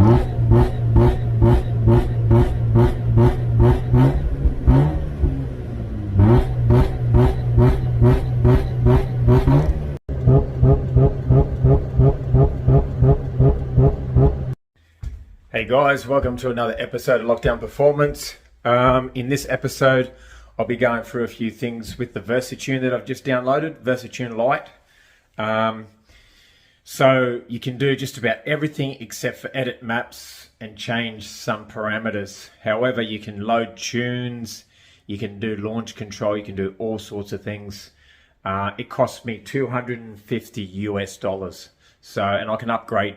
Hey guys, welcome to another episode of Lockdown Performance. In this episode, I'll be going through a few things with the Versatune that I've just downloaded, Versatune Lite. So you can do just about everything except for edit maps and change some parameters. However, you can load tunes, you can do launch control, you can do all sorts of things. It cost me $250 US. So, and I can upgrade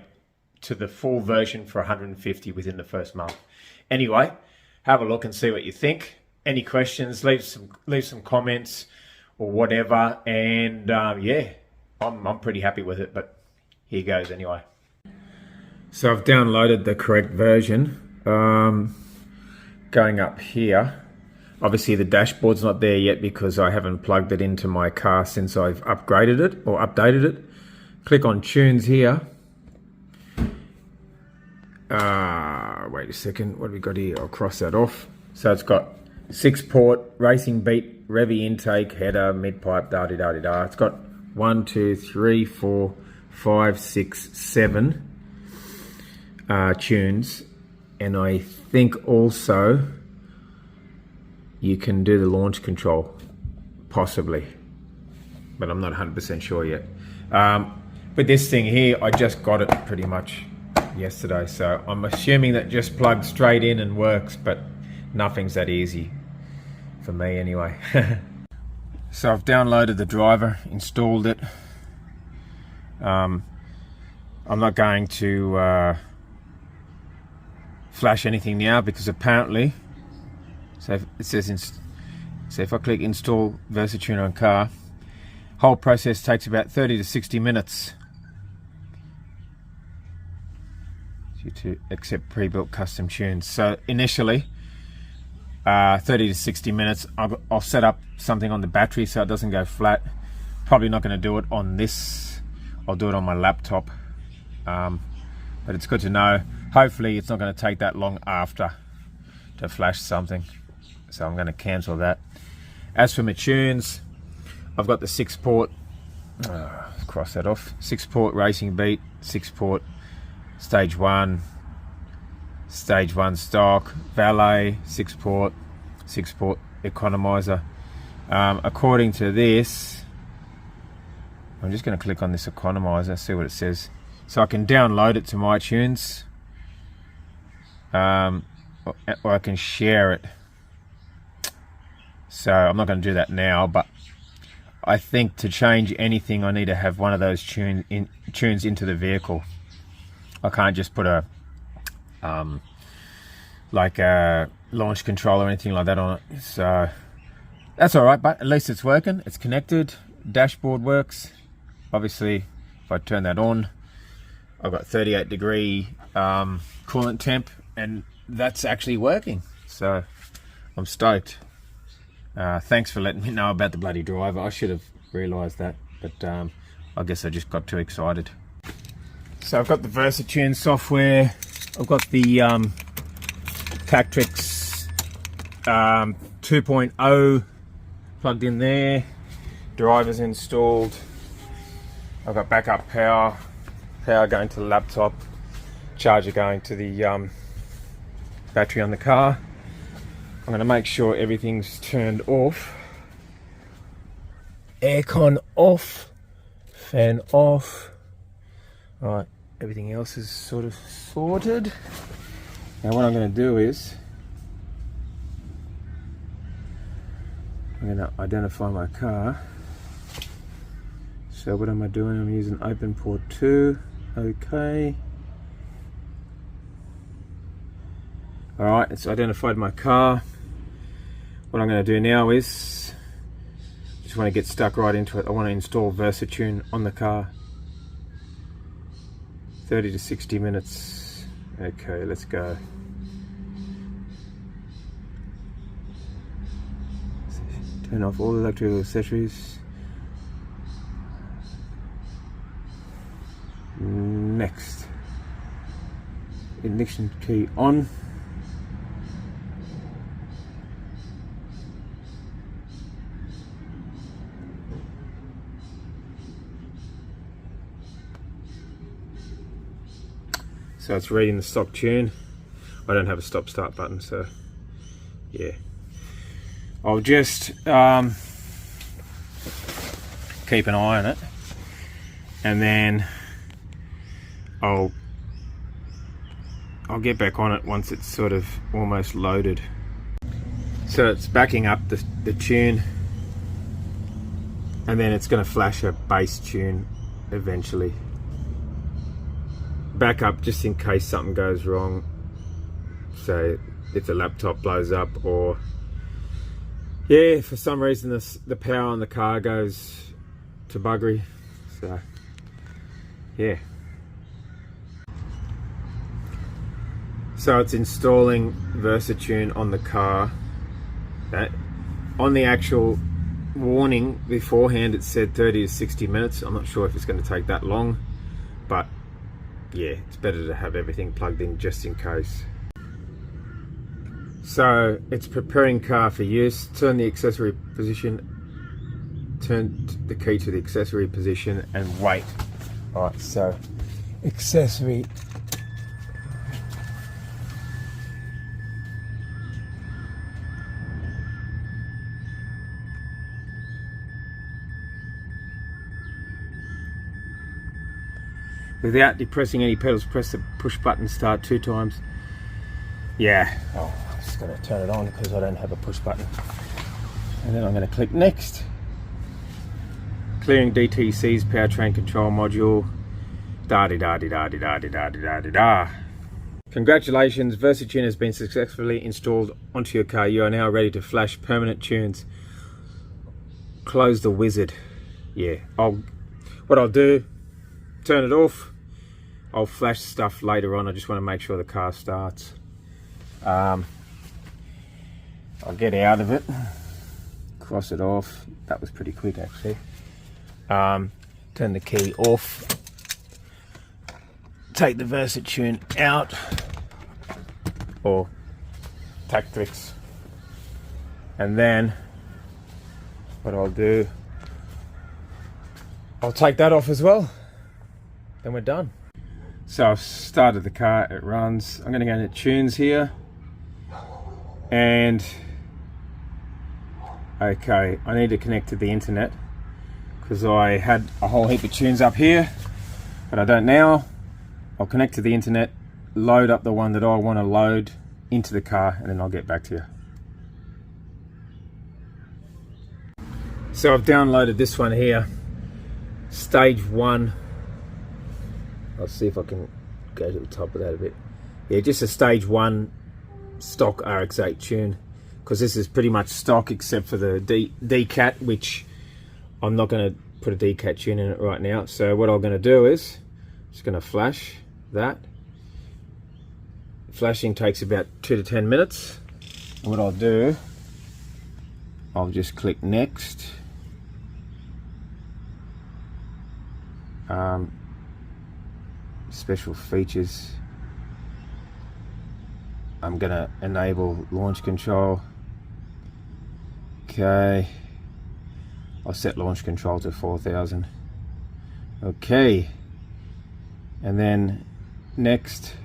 to the full version for 150 within the first month. Anyway, have a look and see what you think. Any questions, leave some comments or whatever. And yeah, I'm pretty happy with it, but here goes anyway. So I've downloaded the correct version. Going up here, obviously the dashboard's not there yet because I haven't plugged it into my car since I've upgraded it or updated it. Click on tunes here. Wait a second, what have we got here? I'll cross that off. So it's got 6-port, racing beat, revvy intake, header, mid pipe, da-di-da-di-da. It's got 1, 2, 3, 4, 5, 6, 7 tunes. And I think also you can do the launch control, possibly. But I'm not 100% sure yet. But this thing here, I just got it pretty much yesterday, so I'm assuming that just plugs straight in and works, but nothing's that easy for me anyway. So I've downloaded the driver, installed it. I'm not going to flash anything now because apparently, so it says so if I click install Versatune on car, whole process takes about 30 to 60 minutes. To accept pre-built custom tunes. So initially 30 to 60 minutes. I'll set up something on the battery so it doesn't go flat. Probably not going to do it on this. I'll do it on my laptop, but it's good to know. Hopefully it's not going to take that long after to flash something, so I'm going to cancel that. As for my tunes, I've got the 6-port, cross that off, 6-port racing beat, 6-port stage 1 stock, valet, 6-port economizer. According to this, I'm just going to click on this economizer, see what it says, so I can download it to my tunes, or I can share it. So I'm not going to do that now, but I think to change anything I need to have one of those tunes into the vehicle. I can't just put a like a launch control or anything like that on it. So that's all right, but at least it's working. It's connected. Dashboard works. Obviously, if I turn that on, I've got 38-degree coolant temp, and that's actually working. So I'm stoked. Thanks for letting me know about the bloody driver. I should have realised that, but I guess I just got too excited. So I've got the Versatune software, I've got the Tactrix 2.0 plugged in there, drivers installed, I've got backup power going to the laptop, charger going to the battery on the car. I'm going to make sure everything's turned off, aircon off, fan off. Alright, everything else is sort of sorted. Now what I'm going to do is I'm going to identify my car. So what am I doing? I'm using open port 2. Okay. Alright, it's identified my car. What I'm going to do now is just want to get stuck right into it. I want to install Versatune on the car. 30 to 60 minutes. Okay, let's go. Turn off all electrical accessories. Next. ignition key on. So it's reading the stock tune. I don't have a stop start button, so yeah. I'll just keep an eye on it, and then I'll get back on it once it's sort of almost loaded. So it's backing up the tune, and then it's going to flash a bass tune eventually. Back up just in case something goes wrong. So if the laptop blows up, or yeah, for some reason the power on the car goes to buggery. So yeah. So it's installing Versatune on the car. That on the actual warning beforehand it said 30 to 60 minutes. I'm not sure if it's going to take that long, but yeah, it's better to have everything plugged in just in case. So it's preparing car for use. Turn the accessory position, turn the key to the accessory position and wait. Alright, so accessory. Without depressing any pedals, press the push button start 2 times. Yeah, oh, I'm just going to turn it on because I don't have a push button. And then I'm going to click next. Clearing DTC's powertrain control module. Da-di-da-di-da-di-da-di-da-di-da-di-da. Congratulations, Versatune has been successfully installed onto your car. You are now ready to flash permanent tunes. Close the wizard. Yeah, what I'll do, turn it off. I'll flash stuff later on. I just want to make sure the car starts. I'll get out of it, cross it off. That was pretty quick actually. Turn the key off. Take the Versatune out, or Tactrix, and then what I'll do, I'll take that off as well. Then we're done. So I've started the car, it runs. I'm going to go into tunes here, and okay, I need to connect to the internet because I had a whole heap of tunes up here, but I don't now. I'll connect to the internet, load up the one that I want to load into the car, and then I'll get back to you. So I've downloaded this one here, stage 1. I'll see if I can go to the top of that a bit. Yeah, just a stage 1 stock RX8 tune, because this is pretty much stock except for the DCAT, which I'm not going to put a DCAT tune in it right now. So what I'm going to do is just going to flash that. Flashing takes about 2 to 10 minutes. And what I'll do, I'll just click next. Special features. I'm gonna enable launch control. Okay, I'll set launch control to 4000. Okay, and then next.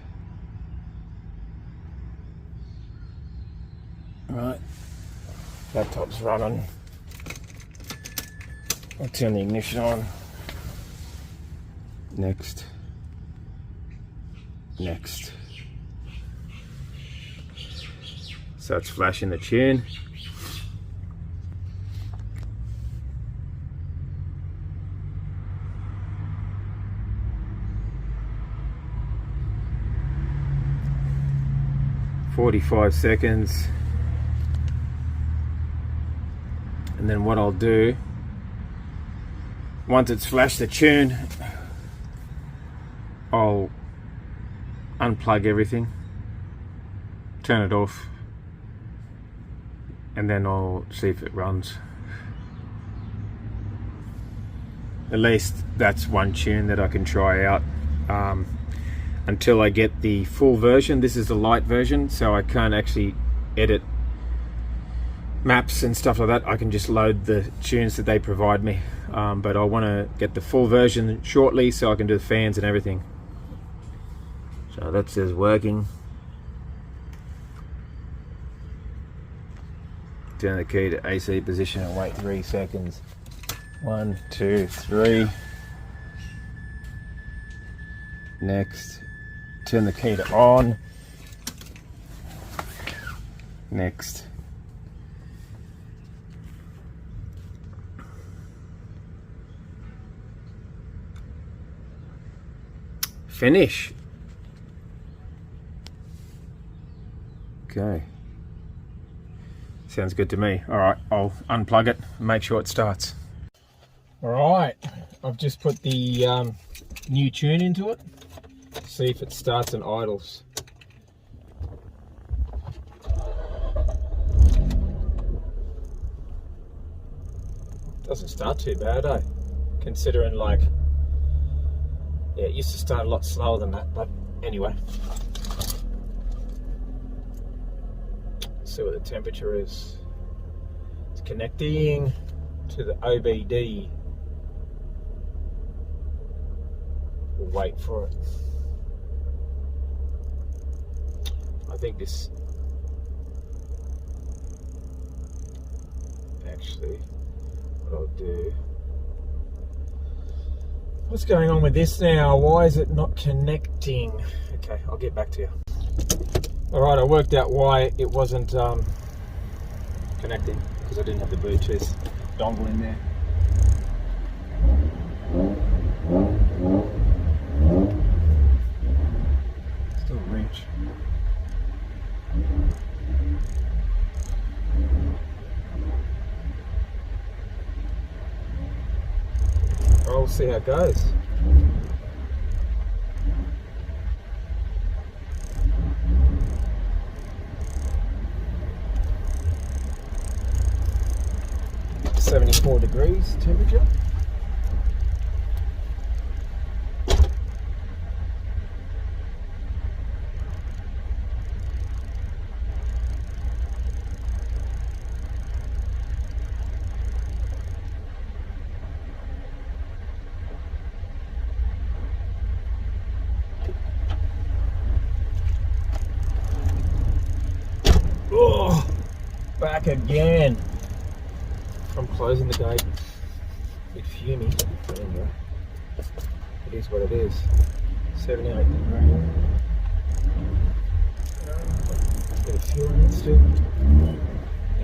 Right, laptop's running. I'll turn the ignition on. Next. Next. So it's flashing the tune. "45 seconds." And then what I'll do, once it's flashed the tune, I'll unplug everything, turn it off, and then I'll see if it runs. At least that's one tune that I can try out. until I get the full version. This is the light version, so I can't actually edit maps and stuff like that. I can just load the tunes that they provide me, but I want to get the full version shortly so I can do the fans and everything. So that says working. Turn the key to AC position and wait 3 seconds. 1, 2, 3. Next. Turn the key to on. Next. Finish. Okay. Sounds good to me. Alright, I'll unplug it and make sure it starts. Alright, I've just put the new tune into it. See if it starts and idles. Doesn't start too bad, eh? Considering, like, yeah, it used to start a lot slower than that, but anyway. See what the temperature is. It's connecting to the OBD. We'll wait for it. I think this actually, what I'll do. What's going on with this now? Why is it not connecting? Okay, I'll get back to you. Alright, I worked out why it wasn't connecting, because I didn't have the Bluetooth dongle in there. Still a wrench. We'll see how it goes. .74 degrees temperature. Oh, back again. I'm closing the gate. A bit fumey. Anyway, it is what it is. 78 degrees. Bit of fuel in it still.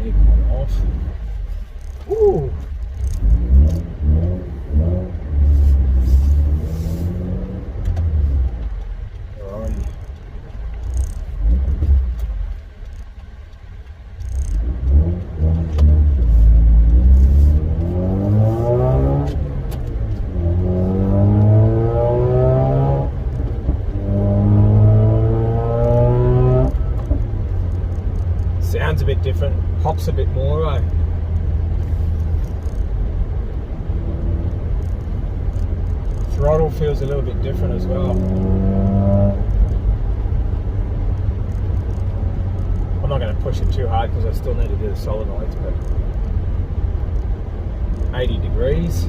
Aircon off. Ooh. Alrighty. Sounds a bit different, pops a bit more, eh? Throttle feels a little bit different as well. I'm not going to push it too hard because I still need to do the solenoids, but 80 degrees.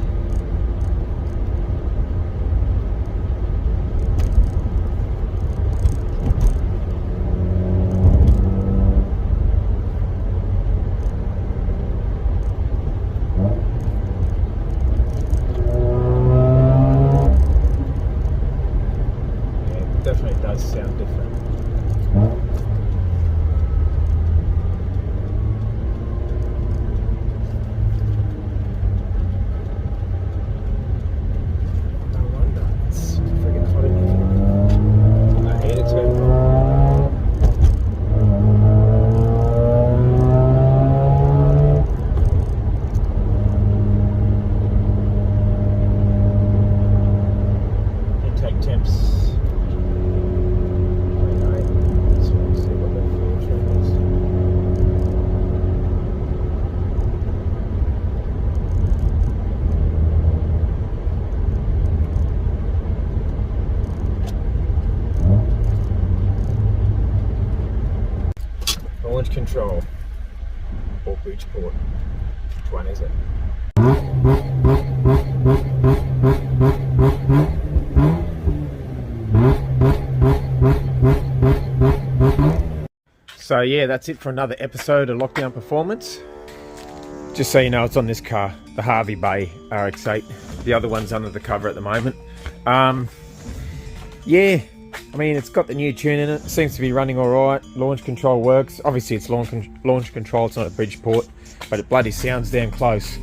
Definitely does sound different. No wonder it's freaking hot in here. I hate it too. Intake temps. launch control or Bridgeport. Which one is it? So yeah, that's it for another episode of Lockdown Performance. Just so you know, it's on this car, the Harvey Bay RX8. The other one's under the cover at the moment. Yeah, I mean, it's got the new tune in it. It seems to be running all right. Launch control works. Obviously, it's launch control. It's not a Bridgeport, but it bloody sounds damn close.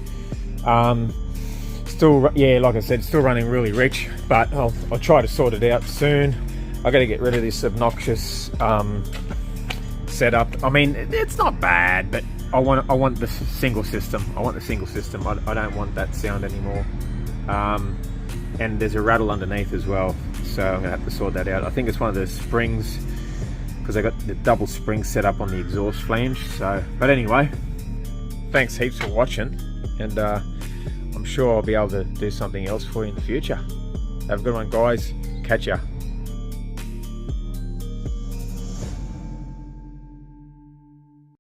Still, yeah, like I said, still running really rich, but I'll try to sort it out soon. I got to get rid of this obnoxious setup. I mean, it's not bad, but I want the single system. I want the single system. I don't want that sound anymore. And there's a rattle underneath as well, so I'm gonna have to sort that out. I think it's one of the springs, because I got the double spring set up on the exhaust flange. So, but anyway, thanks heaps for watching, and I'm sure I'll be able to do something else for you in the future. Have a good one, guys. Catch ya.